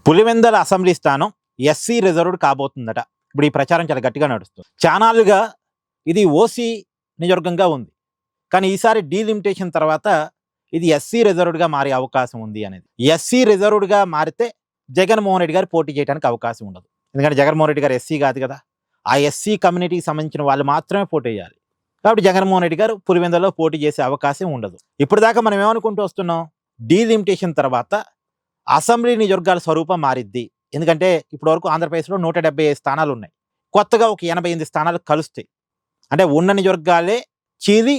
Pulivendula assembly స్థానం SC reserved కాబోతుందట. ఇప్పుడు ఈ ప్రచారం చాలా గట్టిగా నడుస్తుంది. చానాలుగా ఇది ఓసీ నియోజకవర్గంగా ఉంది, కానీ ఈసారి డీలిమిటేషన్ తర్వాత ఇది ఎస్సీ రిజర్వ్డ్గా మారే అవకాశం ఉంది అనేది. ఎస్సీ రిజర్వ్డ్గా మారితే జగన్మోహన్ రెడ్డి గారు పోటీ చేయడానికి అవకాశం ఉండదు. ఎందుకంటే జగన్మోహన్ రెడ్డి గారు ఎస్సీ కాదు కదా, ఆ ఎస్సీ కమ్యూనిటీకి సంబంధించిన వాళ్ళు మాత్రమే పోటీ చేయాలి. కాబట్టి జగన్మోహన్ రెడ్డి గారు పులివెందులలో పోటీ చేసే అవకాశం ఉండదు. ఇప్పటిదాకా మనం ఏమనుకుంటూ వస్తున్నాం, డీలిమిటేషన్ తర్వాత అసెంబ్లీ నియోజకవర్గాల స్వరూపం మారిద్ది. ఎందుకంటే ఇప్పటివరకు ఆంధ్రప్రదేశ్లో 175 స్థానాలు ఉన్నాయి, కొత్తగా ఒక 88 స్థానాలు కలుస్తాయి. అంటే ఉన్న నియోజకవర్గాలే చీలి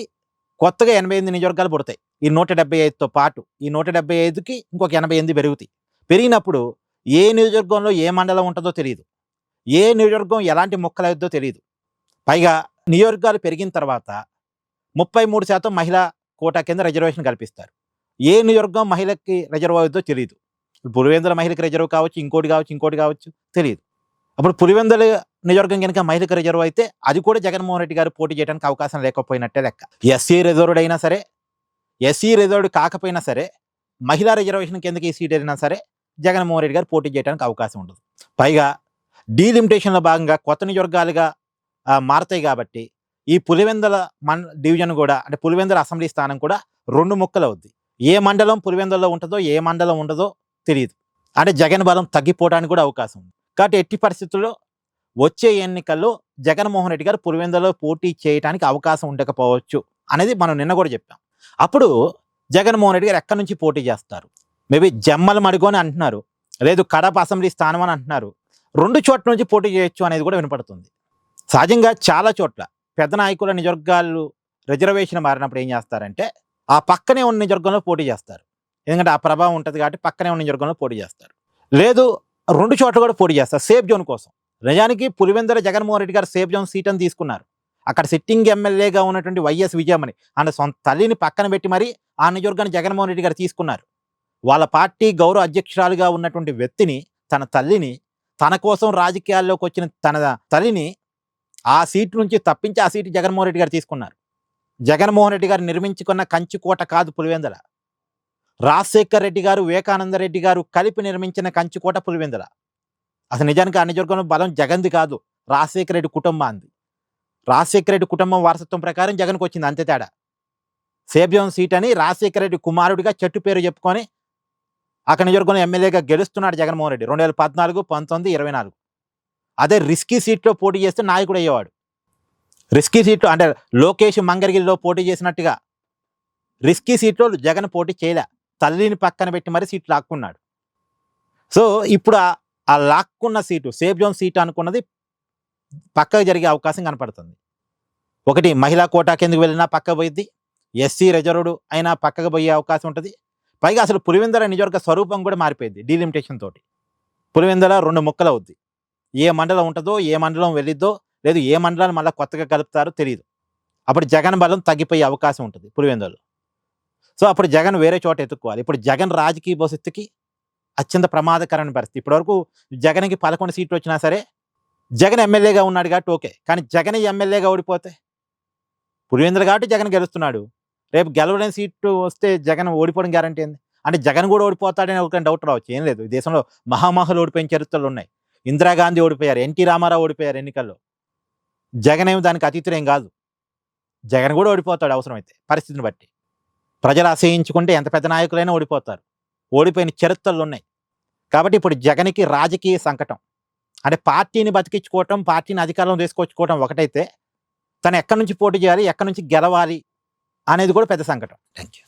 కొత్తగా 88 నియోజకవర్గాలు పుడతాయి. ఈ 175తో పాటు ఈ 175కి ఇంకొక 88 పెరుగుతాయి. పెరిగినప్పుడు ఏ నియోజకవర్గంలో ఏ మండలం ఉంటుందో తెలియదు, ఏ నియోజకవర్గం ఎలాంటి మొక్కలు అవుద్దో తెలియదు. పైగా నియోజకవర్గాలు పెరిగిన తర్వాత 33% మహిళా కోటా కింద రిజర్వేషన్ కల్పిస్తారు. ఏ నియోజకవర్గం మహిళకి రిజర్వ్ అవుద్దో తెలియదు. పులివెందుల మహిళకి రిజర్వ్ కావచ్చు, ఇంకోటి కావచ్చు తెలియదు. అప్పుడు పులివెందుల నియోజకవర్గం కనుక మహిళకి రిజర్వ్ అయితే అది కూడా జగన్మోహన్ రెడ్డి గారు పోటీ చేయడానికి అవకాశం లేకపోయినట్టే లెక్క. ఎస్సీ రిజర్వ్డ్ అయినా సరే, ఎస్సీ రిజర్వ్డ్ కాకపోయినా సరే, మహిళా రిజర్వేషన్ కిందకి ఈ సీట్ అయినా సరే జగన్మోహన్ రెడ్డి గారు పోటీ చేయడానికి అవకాశం ఉండదు. పైగా డీలిమిటేషన్లో భాగంగా కొత్త నియోజకవర్గాలుగా మారతాయి కాబట్టి ఈ పులివెందుల డివిజన్ కూడా, అంటే పులివెందుల అసెంబ్లీ స్థానం కూడా 2 ముక్కలు అవుద్ది. ఏ మండలం పులివెందుల్లో ఉంటుందో ఏ మండలం ఉండదో తెలియదు. అంటే జగన్ బలం తగ్గిపోవడానికి కూడా అవకాశం ఉంది. కాబట్టి ఎట్టి పరిస్థితుల్లో వచ్చే ఎన్నికల్లో జగన్మోహన్ రెడ్డి గారు పులివెందులో పోటీ చేయడానికి అవకాశం ఉండకపోవచ్చు అనేది మనం నిన్న కూడా చెప్పాం. అప్పుడు జగన్మోహన్ రెడ్డి గారు ఎక్కడి నుంచి పోటీ చేస్తారు? మేబీ జమ్మల మడుగు అని అంటున్నారు, లేదు కడప అసెంబ్లీ స్థానం అని అంటున్నారు. 2 చోట్ల నుంచి పోటీ చేయొచ్చు అనేది కూడా వినపడుతుంది. సహజంగా చాలా చోట్ల పెద్ద నాయకుల నియోజకవర్గాలు రిజర్వేషన్ మారినప్పుడు ఏం చేస్తారంటే ఆ పక్కనే ఉన్న నియోజకవర్గంలో పోటీ చేస్తారు. ఎందుకంటే ఆ ప్రభావం ఉంటుంది కాబట్టి పక్కనే ఉన్న నియోజకవర్గంలో పోటీ చేస్తారు. లేదు 2 చోట్ల కూడా పోటీ చేస్తారు సేఫ్ జోన్ కోసం. నిజానికి పులివెందుల జగన్మోహన్ రెడ్డి గారు సేఫ్ జోన్ సీట్ అని తీసుకున్నారు. అక్కడ సిట్టింగ్ ఎమ్మెల్యేగా ఉన్నటువంటి వైఎస్ విజయమ్మని ఆయన సొంత తల్లిని పక్కన పెట్టి మరి ఆ నియోజకవర్గాన్ని జగన్మోహన్ రెడ్డి గారు తీసుకున్నారు. వాళ్ళ పార్టీ గౌరవ అధ్యక్షురాలుగా ఉన్నటువంటి వ్యక్తిని, తన తల్లిని, తన కోసం రాజకీయాల్లోకి వచ్చిన తన తల్లిని ఆ సీటు నుంచి తప్పించి ఆ సీటు జగన్మోహన్ రెడ్డి గారు తీసుకున్నారు. జగన్మోహన్ రెడ్డి గారు నిర్మించుకున్న కంచుకోట కాదు పులివెందుల. రాజశేఖర్ రెడ్డి గారు, వివేకానంద రెడ్డి గారు కలిపి నిర్మించిన కంచుకోట పులివెందుల. అసలు నిజానికి ఆ నియోజకవర్గంలో బలం జగన్ది కాదు, రాజశేఖర రెడ్డి కుటుంబాంది. రాజశేఖర రెడ్డి కుటుంబం వారసత్వం ప్రకారం జగన్కి వచ్చింది, అంతే తేడా. సేఫ్ జోన్ సీట్ అని రాజశేఖర రెడ్డి కుమారుడిగా చెట్టు పేరు చెప్పుకొని అక్కడ నియోజకవర్గంలో ఎమ్మెల్యేగా గెలుస్తున్నాడు జగన్మోహన్ రెడ్డి 2014, 19, 24. అదే రిస్కీ సీట్లో పోటీ చేస్తే నాయకుడు అయ్యేవాడు. రిస్కీ సీట్లో అంటే లోకేష్ మంగళగిరిలో పోటీ చేసినట్టుగా రిస్కీ సీట్లో జగన్ పోటీ చేయలే, తల్లిని పక్కన పెట్టి మరి సీట్ లాక్కున్నాడు. సో ఇప్పుడు ఆ లాక్కున్న సీటు సేఫ్ జోన్ సీటు అనుకున్నది పక్కకు జరిగే అవకాశం కనపడుతుంది. ఒకటి మహిళా కోటా కిందకు వెళ్ళినా పక్క పోయిద్ది, ఎస్సీ రిజర్వ్డ్ అయినా పక్కకు పోయే అవకాశం ఉంటుంది. పైగా అసలు పులివెందుల నియోజకవర్గ స్వరూపం కూడా మారిపోయింది డీలిమిటేషన్ తోటి. పులివెందుల 2 ముక్కలు అవుద్ది. ఏ మండలం ఉంటుందో, ఏ మండలం వెళ్ళిద్దో, లేదు ఏ మండలాన్ని మళ్ళీ కొత్తగా కలుపుతారో తెలియదు. అప్పుడు జగన్ బలం తగ్గిపోయే అవకాశం ఉంటుంది పులివెందులలో. సో అప్పుడు జగన్ వేరే చోట ఎత్తుక్కోవాలి. ఇప్పుడు జగన్ రాజకీయ భవిష్యత్తుకి అత్యంత ప్రమాదకరమైన పరిస్థితి. ఇప్పటివరకు జగన్కి 11 సీట్లు వచ్చినా సరే జగన్ ఎమ్మెల్యేగా ఉన్నాడు కాబట్టి ఓకే, కానీ జగన్ ఎమ్మెల్యేగా ఓడిపోతే పులివెందులు కాబట్టి జగన్ గెలుస్తున్నాడు. రేపు గెలవలేని సీట్లు వస్తే జగన్ ఓడిపోవడం గ్యారంటీ ఏంది? అంటే జగన్ కూడా ఓడిపోతాడని ఒక డౌట్ రావచ్చు. ఏం లేదు, ఈ దేశంలో మహామహులు ఓడిపోయిన చరిత్రలు ఉన్నాయి. ఇందిరాగాంధీ ఓడిపోయారు, ఎన్టీ రామారావు ఓడిపోయారు ఎన్నికల్లో. జగన్ ఏమి దానికి అతీతులు ఏం కాదు. జగన్ కూడా ఓడిపోతాడు అవసరమైతే పరిస్థితిని బట్టి. ప్రజలు ఆశయించుకుంటే ఎంత పెద్ద నాయకులైనా ఓడిపోతారు, ఓడిపోయిన చరిత్రలు ఉన్నాయి. కాబట్టి ఇప్పుడు జగన్కి రాజకీయ సంకటం. అంటే పార్టీని బతికించుకోవటం, పార్టీని అధికారంలో తీసుకొచ్చుకోవటం ఒకటైతే, తను ఎక్కడి నుంచి పోటీ చేయాలి, ఎక్కడి నుంచి గెలవాలి అనేది కూడా పెద్ద సంకటం. Thank you.